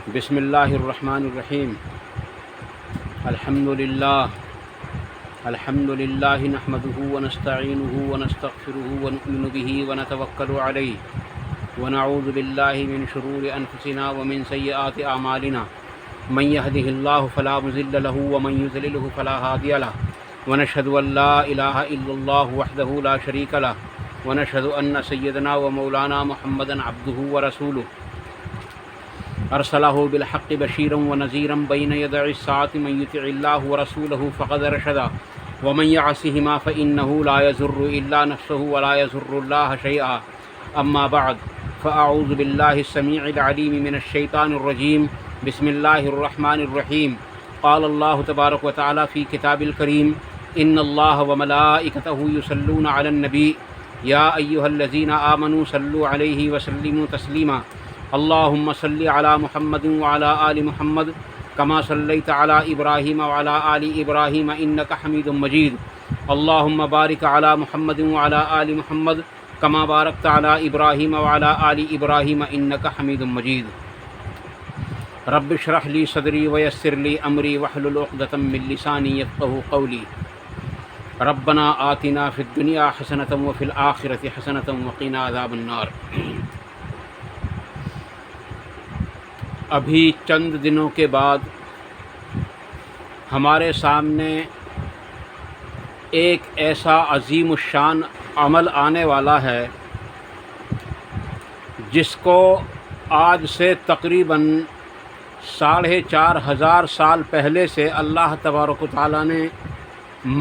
بسم اللہ الرحمن الرحیم الحمد للہ نحمده ونستعینه ونستغفره ونؤمن به ونتوکل علیہ ونعوذ باللہ من شرور انفسنا ومن سیئات اعمالنا من يهده الله فلا مضل له ومن يضلل فلا هادي له ونشهد ان لا اله الا الله وحده لا شريك له ونشهد ان سيدنا ومولانا محمدا عبده ورسوله ارسلہ بالحق بشیرا ونذیرا بین یدع الساعة من یطع اللہ ورسولہ فقد رشدا ومن یعصہما فإنہ لا یضر الا نفسہ ولا یضر اللہ شیئا اما بعد فاعوذ باللہ السمیع العلیم من الشیطان الرجیم بسم اللہ الرحمن الرحیم قال اللہ تبارک وتعالی فی کتاب الکریم ان اللہ وملائکتہ یصلون علی النبی یا ایہا الذین آمنوا صلوا علیہ وسلموا تسلیما اللهم صل على محمد وعلى آل محمد كما صليت على إبراهيم وعلى آل إبراهيم إنك حميد مجيد اللهم بارك على محمد وعلى آل محمد كما باركت على إبراهيم وعلى آل إبراهيم إنك حميد مجيد رب اشرح لي صدري ويسر لي أمري واحلل عقدة من لساني يفقهوا قولي ربنا آتنا في الدنيا حسنة وفي الآخرة حسنة وقنا عذاب النار۔ ابھی چند دنوں کے بعد ہمارے سامنے ایک ایسا عظیم الشان عمل آنے والا ہے جس کو آج سے تقریباً 4500 سال پہلے سے اللہ تبارک و تعالیٰ نے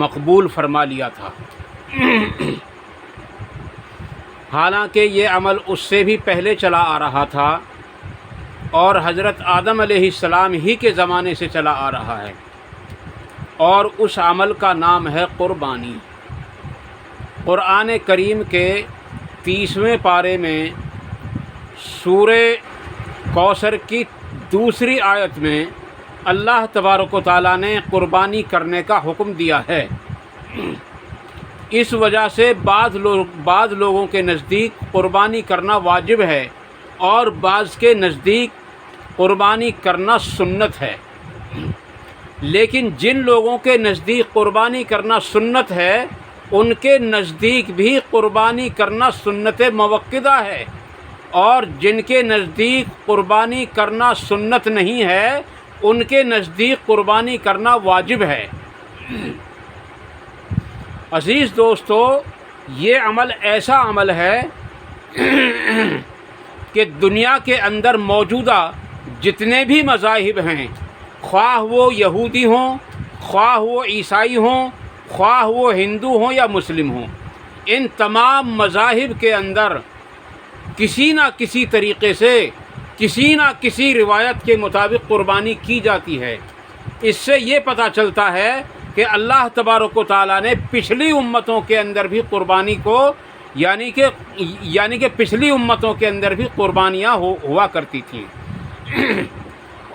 مقبول فرما لیا تھا۔ حالانکہ یہ عمل اس سے بھی پہلے چلا آ رہا تھا اور حضرت آدم علیہ السلام ہی کے زمانے سے چلا آ رہا ہے، اور اس عمل کا نام ہے قربانی۔ قرآن کریم کے 30ویں پارے میں سورہ کوثر کی دوسری آیت میں اللہ تبارک و تعالیٰ نے قربانی کرنے کا حکم دیا ہے۔ اس وجہ سے بعض لوگوں کے نزدیک قربانی کرنا واجب ہے اور بعض کے نزدیک قربانی کرنا سنت ہے، لیکن جن لوگوں کے نزدیک قربانی کرنا سنت ہے ان کے نزدیک بھی قربانی کرنا سنت موقدہ ہے، اور جن کے نزدیک قربانی کرنا سنت نہیں ہے ان کے نزدیک قربانی کرنا واجب ہے۔ عزیز دوستو، یہ عمل ایسا عمل ہے کہ دنیا کے اندر موجودہ جتنے بھی مذاہب ہیں، خواہ وہ یہودی ہوں، خواہ وہ عیسائی ہوں، خواہ وہ ہندو ہوں یا مسلم ہوں، ان تمام مذاہب کے اندر کسی نہ کسی طریقے سے کسی نہ کسی روایت کے مطابق قربانی کی جاتی ہے۔ اس سے یہ پتہ چلتا ہے کہ اللہ تبارک و تعالیٰ نے پچھلی امتوں کے اندر بھی قربانی کو یعنی کہ پچھلی امتوں کے اندر بھی قربانیاں ہوا کرتی تھیں،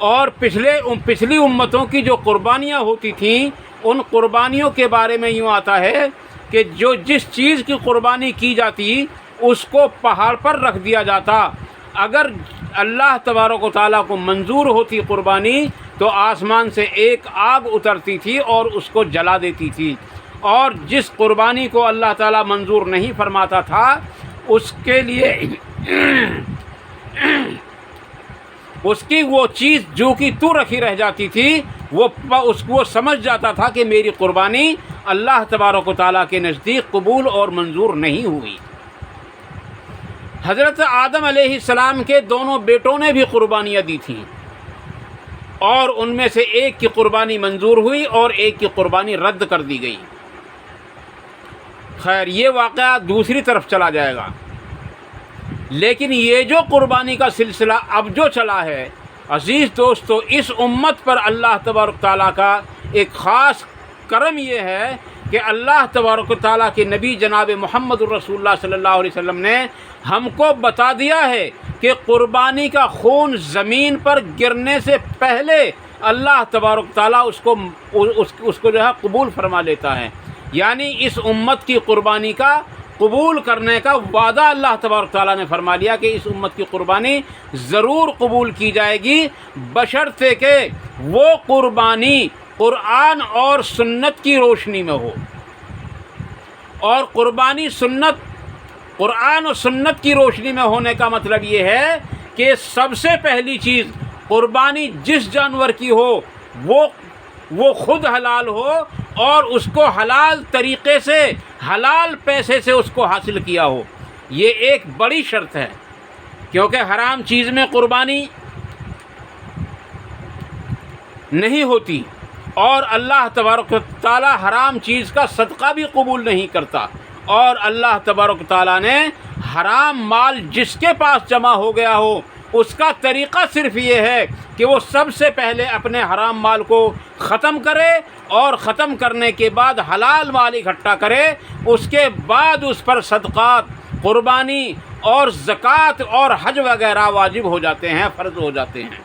اور پچھلی امتوں کی جو قربانیاں ہوتی تھیں ان قربانیوں کے بارے میں یوں آتا ہے کہ جس چیز کی قربانی کی جاتی اس کو پہاڑ پر رکھ دیا جاتا۔ اگر اللہ تبارک و تعالیٰ کو منظور ہوتی قربانی تو آسمان سے ایک آگ اترتی تھی اور اس کو جلا دیتی تھی، اور جس قربانی کو اللہ تعالیٰ منظور نہیں فرماتا تھا اس کے لیے اس کی وہ چیز جو کہ تو رکھی رہ جاتی تھی، وہ سمجھ جاتا تھا کہ میری قربانی اللہ تبارک و تعالیٰ کے نزدیک قبول اور منظور نہیں ہوئی۔ حضرت آدم علیہ السلام کے دونوں بیٹوں نے بھی قربانیاں دی تھیں، اور ان میں سے ایک کی قربانی منظور ہوئی اور ایک کی قربانی رد کر دی گئی۔ خیر، یہ واقعہ دوسری طرف چلا جائے گا، لیکن یہ جو قربانی کا سلسلہ اب جو چلا ہے، عزیز دوستو، اس امت پر اللہ تبارک تعالیٰ کا ایک خاص کرم یہ ہے کہ اللہ تبارک تعالیٰ کے نبی جناب محمد الرسول اللہ صلی اللہ علیہ وسلم نے ہم کو بتا دیا ہے کہ قربانی کا خون زمین پر گرنے سے پہلے اللہ تبارک تعالیٰ اس کو جو ہے قبول فرما لیتا ہے، یعنی اس امت کی قربانی کا قبول کرنے کا وعدہ اللہ تبارک تعالیٰ نے فرما لیا کہ اس امت کی قربانی ضرور قبول کی جائے گی، بشرطے کہ وہ قربانی قرآن اور سنت کی روشنی میں ہو۔ اور قربانی قرآن اور سنت کی روشنی میں ہونے کا مطلب یہ ہے کہ سب سے پہلی چیز قربانی جس جانور کی ہو وہ خود حلال ہو اور اس کو حلال طریقے سے، حلال پیسے سے اس کو حاصل کیا ہو۔ یہ ایک بڑی شرط ہے، کیونکہ حرام چیز میں قربانی نہیں ہوتی، اور اللہ تبارک و تعالیٰ حرام چیز کا صدقہ بھی قبول نہیں کرتا۔ اور اللہ تبارک و تعالیٰ نے حرام مال جس کے پاس جمع ہو گیا ہو اس کا طریقہ صرف یہ ہے کہ وہ سب سے پہلے اپنے حرام مال کو ختم کرے، اور ختم کرنے کے بعد حلال مال اکٹھا کرے، اس کے بعد اس پر صدقات، قربانی اور زکوٰۃ اور حج وغیرہ واجب ہو جاتے ہیں، فرض ہو جاتے ہیں۔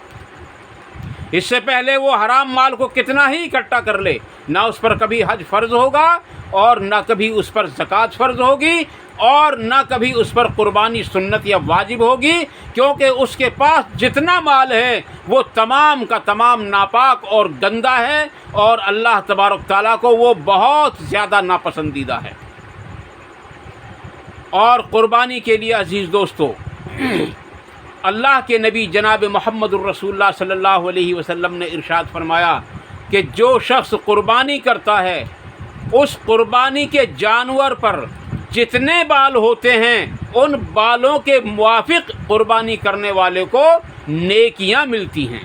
اس سے پہلے وہ حرام مال کو کتنا ہی اکٹھا کر لے، نہ اس پر کبھی حج فرض ہوگا، اور نہ کبھی اس پر زکوٰۃ فرض ہوگی، اور نہ کبھی اس پر قربانی سنت یا واجب ہوگی، کیونکہ اس کے پاس جتنا مال ہے وہ تمام کا تمام ناپاک اور گندا ہے، اور اللہ تبارک تعالیٰ کو وہ بہت زیادہ ناپسندیدہ ہے۔ اور قربانی کے لیے عزیز دوستو، اللہ کے نبی جناب محمد الرسول اللہ صلی اللہ علیہ وسلم نے ارشاد فرمایا کہ جو شخص قربانی کرتا ہے، اس قربانی کے جانور پر جتنے بال ہوتے ہیں ان بالوں کے موافق قربانی کرنے والے کو نیکیاں ملتی ہیں۔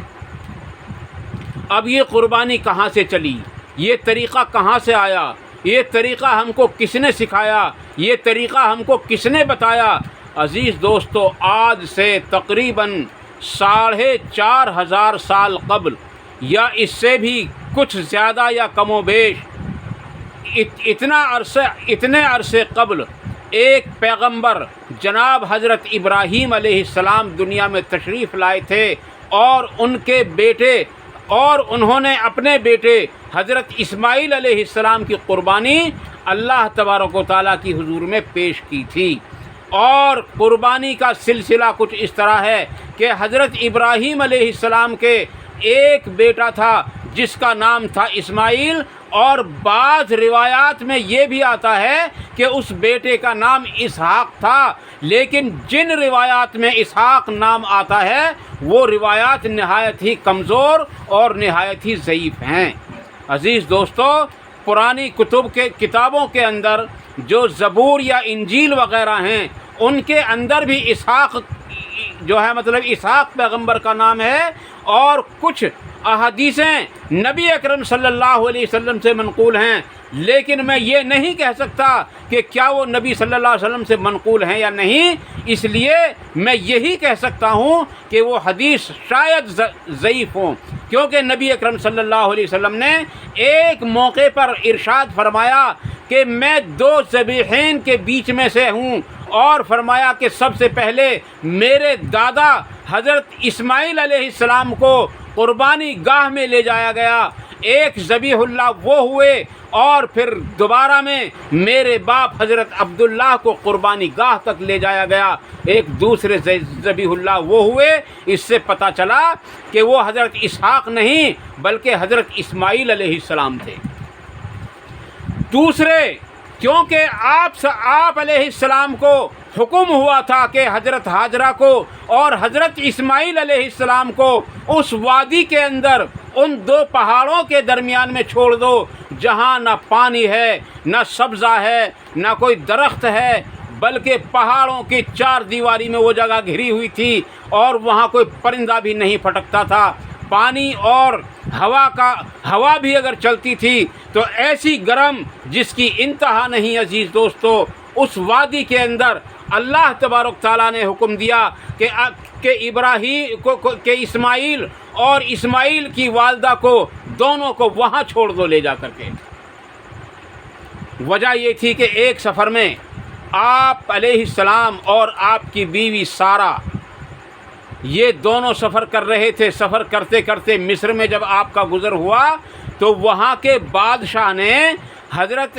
اب یہ قربانی کہاں سے چلی؟ یہ طریقہ کہاں سے آیا؟ یہ طریقہ ہم کو کس نے سکھایا؟ یہ طریقہ ہم کو کس نے بتایا؟ عزیز دوستو، آج سے تقریباً 4500 سال قبل، یا اس سے بھی کچھ زیادہ یا کم و بیش، اتنے عرصے قبل ایک پیغمبر جناب حضرت ابراہیم علیہ السلام دنیا میں تشریف لائے تھے، اور ان کے بیٹے، اور انہوں نے اپنے بیٹے حضرت اسماعیل علیہ السلام کی قربانی اللہ تبارک و تعالیٰ کی حضور میں پیش کی تھی۔ اور قربانی کا سلسلہ کچھ اس طرح ہے کہ حضرت ابراہیم علیہ السلام کے ایک بیٹا تھا جس کا نام تھا اسماعیل، اور بعض روایات میں یہ بھی آتا ہے کہ اس بیٹے کا نام اسحاق تھا، لیکن جن روایات میں اسحاق نام آتا ہے وہ روایات نہایت ہی کمزور اور نہایت ہی ضعیف ہیں۔ عزیز دوستو، پرانی کتابوں کے اندر جو زبور یا انجیل وغیرہ ہیں ان کے اندر بھی اسحاق جو ہے اسحاق پیغمبر کا نام ہے، اور کچھ احادیثیں نبی اکرم صلی اللہ علیہ وسلم سے منقول ہیں، لیکن میں یہ نہیں کہہ سکتا کہ کیا وہ نبی صلی اللہ علیہ وسلم سے منقول ہیں یا نہیں، اس لیے میں یہی کہہ سکتا ہوں کہ وہ حدیث شاید ضعیف ہوں، کیونکہ نبی اکرم صلی اللہ علیہ وسلم نے ایک موقع پر ارشاد فرمایا کہ میں 2 ذبیحین کے بیچ میں سے ہوں، اور فرمایا کہ سب سے پہلے میرے دادا حضرت اسماعیل علیہ السلام کو قربانی گاہ میں لے جایا گیا، ایک ذبیح اللہ وہ ہوئے، اور پھر دوبارہ میں میرے باپ حضرت عبداللہ کو قربانی گاہ تک لے جایا گیا، ایک دوسرے ذبیح اللہ وہ ہوئے۔ اس سے پتہ چلا کہ وہ حضرت اسحاق نہیں بلکہ حضرت اسماعیل علیہ السلام تھے۔ دوسرے، کیونکہ آپ علیہ السلام کو حکم ہوا تھا کہ حضرت ہاجرہ کو اور حضرت اسماعیل علیہ السلام کو اس وادی کے اندر ان 2 پہاڑوں کے درمیان میں چھوڑ دو جہاں نہ پانی ہے، نہ سبزہ ہے، نہ کوئی درخت ہے، بلکہ پہاڑوں کی 4 دیواری میں وہ جگہ گھری ہوئی تھی، اور وہاں کوئی پرندہ بھی نہیں پھٹکتا تھا۔ پانی اور ہوا بھی اگر چلتی تھی تو ایسی گرم جس کی انتہا نہیں۔ عزیز دوستو، اس وادی کے اندر اللہ تبارک تعالیٰ نے حکم دیا کہ اسماعیل اور اسماعیل کی والدہ کو دونوں کو وہاں چھوڑ دو لے جا کر کے۔ وجہ یہ تھی کہ ایک سفر میں آپ علیہ السلام اور آپ کی بیوی سارہ یہ دونوں سفر کر رہے تھے۔ سفر کرتے کرتے مصر میں جب آپ کا گزر ہوا تو وہاں کے بادشاہ نے حضرت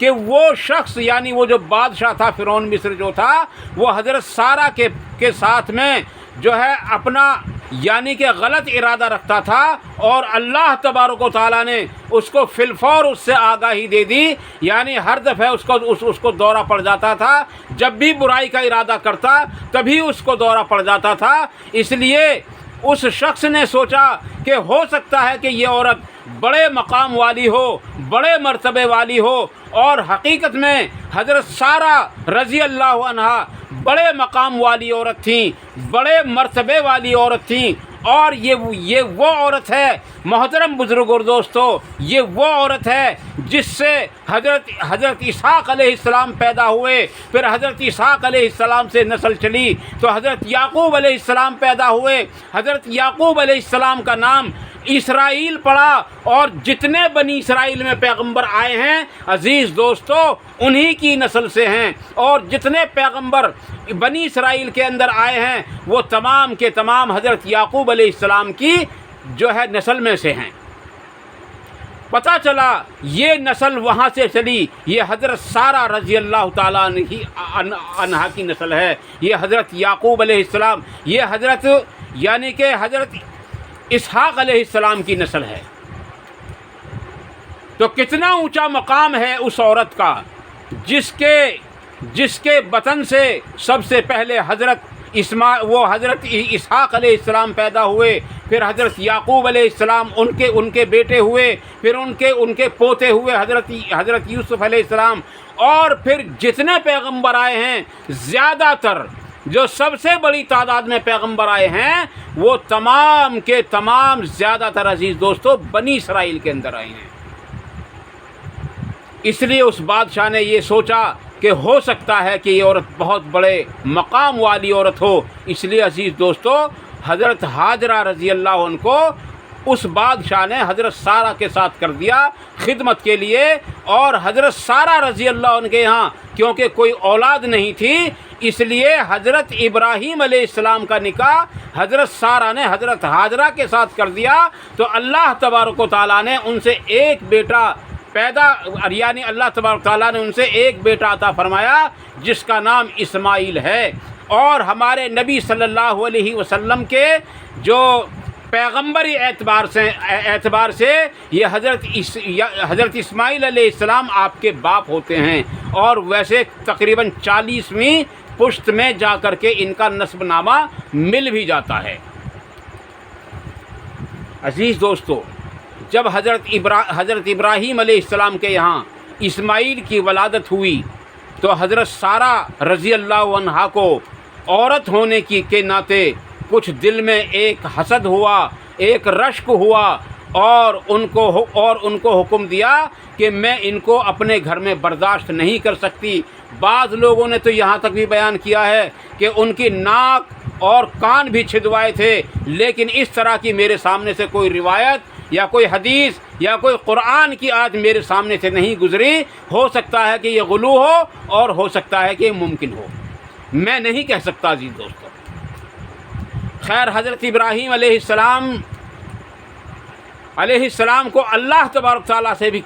کہ وہ شخص یعنی وہ جو بادشاہ تھا فرعون مصر جو تھا وہ حضرت سارہ کے ساتھ میں جو ہے اپنا یعنی کہ غلط ارادہ رکھتا تھا، اور اللہ تبارک و تعالیٰ نے اس کو فی الفور اس سے آگاہی دے دی، یعنی ہر دفعہ اس کو دورہ پڑ جاتا تھا، جب بھی برائی کا ارادہ کرتا تبھی اس کو دورہ پڑ جاتا تھا۔ اس لیے اس شخص نے سوچا کہ ہو سکتا ہے کہ یہ عورت بڑے مقام والی ہو، بڑے مرتبے والی ہو، اور حقیقت میں حضرت سارہ رضی اللہ عنہا بڑے مقام والی عورت تھیں، بڑے مرتبے والی عورت تھیں، اور یہ وہ عورت ہے محترم بزرگ اور دوستو، یہ وہ عورت ہے جس سے حضرت اسحاق علیہ السلام پیدا ہوئے، پھر حضرت اسحاق علیہ السلام سے نسل چلی تو حضرت یعقوب علیہ السلام پیدا ہوئے، حضرت یعقوب علیہ السلام کا نام اسرائیل پڑا، اور جتنے بنی اسرائیل میں پیغمبر آئے ہیں عزیز دوستو انہی کی نسل سے ہیں، اور جتنے پیغمبر بنی اسرائیل کے اندر آئے ہیں وہ تمام کے تمام حضرت یعقوب علیہ السلام کی جو ہے نسل میں سے ہیں۔ پتہ چلا یہ نسل وہاں سے چلی، یہ حضرت سارہ رضی اللہ تعالیٰ عنہا کی نسل ہے، یہ حضرت یعقوب علیہ السلام، یہ حضرت یعنی کہ حضرت اسحاق علیہ السلام کی نسل ہے۔ تو کتنا اونچا مقام ہے اس عورت کا جس کے بطن سے سب سے پہلے حضرت اسحاق علیہ السلام پیدا ہوئے، پھر حضرت یعقوب علیہ السلام ان کے بیٹے ہوئے، پھر ان کے پوتے ہوئے حضرت یوسف علیہ السلام، اور پھر جتنے پیغمبر آئے ہیں زیادہ تر جو سب سے بڑی تعداد میں پیغمبر آئے ہیں وہ تمام کے تمام زیادہ تر عزیز دوستو بنی اسرائیل کے اندر آئے ہیں۔ اس لیے اس بادشاہ نے یہ سوچا کہ ہو سکتا ہے کہ یہ عورت بہت بڑے مقام والی عورت ہو، اس لیے عزیز دوستو حضرت حاجرہ رضی اللہ عنہ کو اس بادشاہ نے حضرت سارہ کے ساتھ کر دیا خدمت کے لیے، اور حضرت سارہ رضی اللہ عنہ کے یہاں کیونکہ کوئی اولاد نہیں تھی اس لیے حضرت ابراہیم علیہ السلام کا نکاح حضرت سارہ نے حضرت حاجرہ کے ساتھ کر دیا، تو اللہ تبارک و تعالیٰ نے ان سے ایک بیٹا یعنی اللہ تبارک و تعالیٰ نے ان سے ایک بیٹا عطا فرمایا جس کا نام اسماعیل ہے۔ اور ہمارے نبی صلی اللہ علیہ وسلم کے جو پیغمبری اعتبار سے یہ حضرت اسماعیل علیہ السلام آپ کے باپ ہوتے ہیں، اور ویسے تقریباً 40ویں پشت میں جا کر کے ان کا نسب نامہ مل بھی جاتا ہے۔ عزیز دوستو جب حضرت ابراہیم علیہ السلام کے یہاں اسماعیل کی ولادت ہوئی تو حضرت سارہ رضی اللہ عنہا کو عورت ہونے کے ناطے کچھ دل میں ایک حسد ہوا، ایک رشک ہوا، اور ان کو حکم دیا کہ میں ان کو اپنے گھر میں برداشت نہیں کر سکتی۔ بعض لوگوں نے تو یہاں تک بھی بیان کیا ہے کہ ان کی ناک اور کان بھی چھدوائے تھے، لیکن اس طرح کی میرے سامنے سے کوئی روایت یا کوئی حدیث یا کوئی قرآن کی آیت میرے سامنے سے نہیں گزری۔ ہو سکتا ہے کہ یہ غلو ہو اور ہو سکتا ہے کہ یہ ممکن ہو، میں نہیں کہہ سکتا عزیز دوستو۔ خیر حضرت ابراہیم علیہ السلام کو اللہ تبارک تعالیٰ سے بھی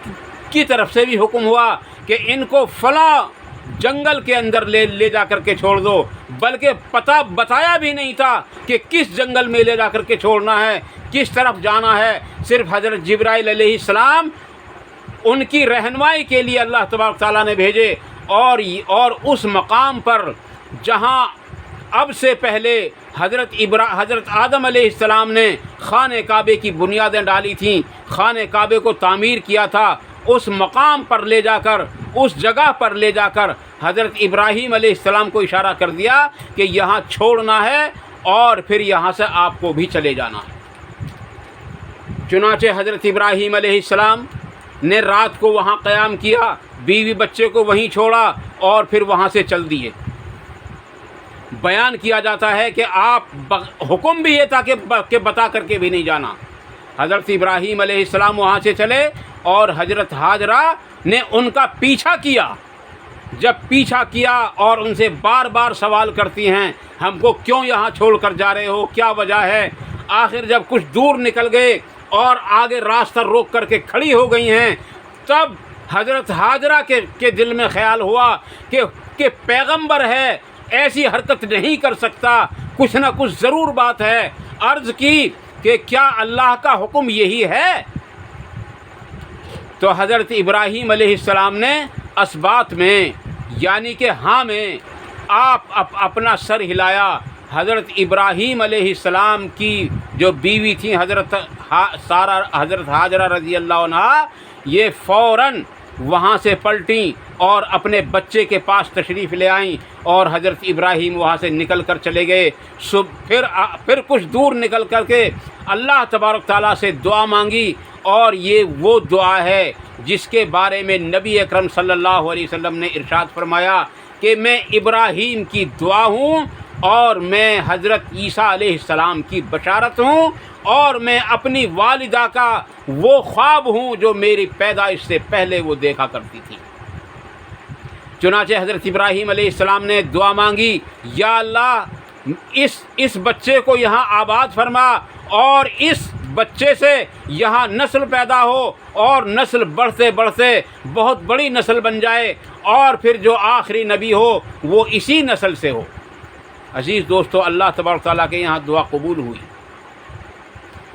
کی طرف سے بھی حکم ہوا کہ ان کو فلاں جنگل کے اندر لے جا کر کے چھوڑ دو، بلکہ پتہ بتایا بھی نہیں تھا کہ کس جنگل میں لے جا کر کے چھوڑنا ہے، کس طرف جانا ہے۔ صرف حضرت جبرائیل علیہ السلام ان کی رہنمائی کے لیے اللہ تبارک تعالیٰ نے بھیجے، اور اس مقام پر جہاں اب سے پہلے حضرت آدم علیہ السلام نے خانہ کعبے کی بنیادیں ڈالی تھیں، خانہ کعبے کو تعمیر کیا تھا، اس مقام پر لے جا کر، اس جگہ پر لے جا کر حضرت ابراہیم علیہ السلام کو اشارہ کر دیا کہ یہاں چھوڑنا ہے اور پھر یہاں سے آپ کو بھی چلے جانا ہے۔ چنانچہ حضرت ابراہیم علیہ السلام نے رات کو وہاں قیام کیا، بیوی بچے کو وہیں چھوڑا اور پھر وہاں سے چل دیے۔ بیان کیا جاتا ہے کہ آپ حکم بھی یہ تھا کہ بتا کر کے بھی نہیں جانا۔ حضرت ابراہیم علیہ السلام وہاں سے چلے اور حضرت حاجرہ نے ان کا پیچھا کیا۔ جب پیچھا کیا اور ان سے بار بار سوال کرتی ہیں ہم کو کیوں یہاں چھوڑ کر جا رہے ہو، کیا وجہ ہے؟ آخر جب کچھ دور نکل گئے اور آگے راستہ روک کر کے کھڑی ہو گئی ہیں، تب حضرت ہاجرہ کے دل میں خیال ہوا کہ پیغمبر ہے، ایسی حرکت نہیں کر سکتا، کچھ نہ کچھ ضرور بات ہے۔ عرض کی کہ کیا اللہ کا حکم یہی ہے؟ تو حضرت ابراہیم علیہ السلام نے اسبات میں یعنی کہ ہاں میں آپ اپنا سر ہلایا۔ حضرت ابراہیم علیہ السلام کی جو بیوی تھیں حضرت ہاجرہ رضی اللہ عنہ، یہ فوراً وہاں سے پلٹیں اور اپنے بچے کے پاس تشریف لے آئیں، اور حضرت ابراہیم وہاں سے نکل کر چلے گئے۔ پھر کچھ دور نکل کر کے اللہ تبارک تعالیٰ سے دعا مانگی، اور یہ وہ دعا ہے جس کے بارے میں نبی اکرم صلی اللہ علیہ وسلم نے ارشاد فرمایا کہ میں ابراہیم کی دعا ہوں، اور میں حضرت عیسیٰ علیہ السلام کی بشارت ہوں، اور میں اپنی والدہ کا وہ خواب ہوں جو میری پیدائش سے پہلے وہ دیکھا کرتی تھی۔ چنانچہ حضرت ابراہیم علیہ السلام نے دعا مانگی، یا اللہ اس بچے کو یہاں آباد فرما، اور اس بچے سے یہاں نسل پیدا ہو، اور نسل بڑھتے بڑھتے بہت بڑی نسل بن جائے، اور پھر جو آخری نبی ہو وہ اسی نسل سے ہو۔ عزیز دوستو، اللہ تبارک تعالیٰ کے یہاں دعا قبول ہوئی۔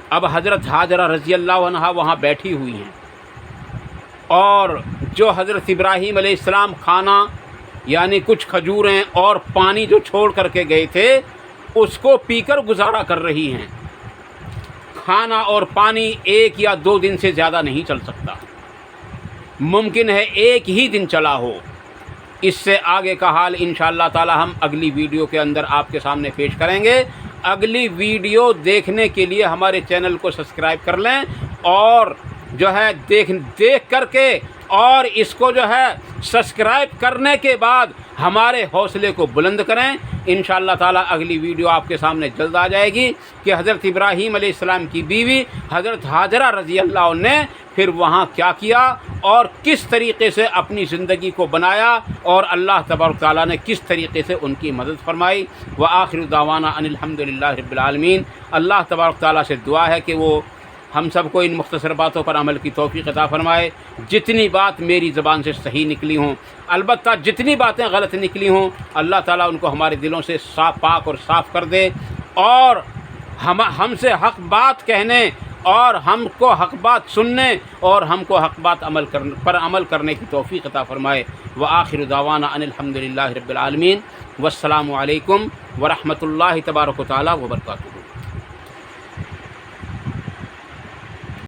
اب حضرت ہاجرہ رضی اللہ عنہا وہاں بیٹھی ہوئی ہیں، اور جو حضرت ابراہیم علیہ السلام کھانا یعنی کچھ کھجوریں اور پانی جو چھوڑ کر کے گئے تھے اس کو پی کر گزارا کر رہی ہیں۔ کھانا اور پانی 1 یا 2 دن سے زیادہ نہیں چل سکتا، ممکن ہے 1 ہی دن چلا ہو۔ اس سے آگے کا حال انشاءاللہ تعالی ہم اگلی ویڈیو کے اندر آپ کے سامنے پیش کریں گے۔ اگلی ویڈیو دیکھنے کے لیے ہمارے چینل کو سبسکرائب کر لیں، اور جو ہے دیکھ کر کے اور اس کو جو ہے سبسکرائب کرنے کے بعد ہمارے حوصلے کو بلند کریں۔ انشاءاللہ تعالی اگلی ویڈیو آپ کے سامنے جلد آ جائے گی کہ حضرت ابراہیم علیہ السلام کی بیوی حضرت ہاجرہ رضی اللہ عنہ نے پھر وہاں کیا کیا اور کس طریقے سے اپنی زندگی کو بنایا، اور اللہ تبارک تعالیٰ نے کس طریقے سے ان کی مدد فرمائی۔ وآخر دعوانا ان الحمدللہ رب العالمین۔ اللہ تبارک تعالیٰ سے دعا ہے کہ وہ ہم سب کو ان مختصر باتوں پر عمل کی توفیق عطا فرمائے۔ جتنی بات میری زبان سے صحیح نکلی ہوں، البتہ جتنی باتیں غلط نکلی ہوں، اللہ تعالیٰ ان کو ہمارے دلوں سے پاک اور صاف کر دے، اور ہم سے حق بات کہنے اور ہم کو حق بات سننے اور ہم کو حق بات پر عمل کرنے کی توفیق عطا فرمائے۔ وآخر دعوانا ان الحمدللہ رب العالمین۔ والسلام علیکم ورحمۃ اللہ تبارک و تعالیٰ وبرکاتہ۔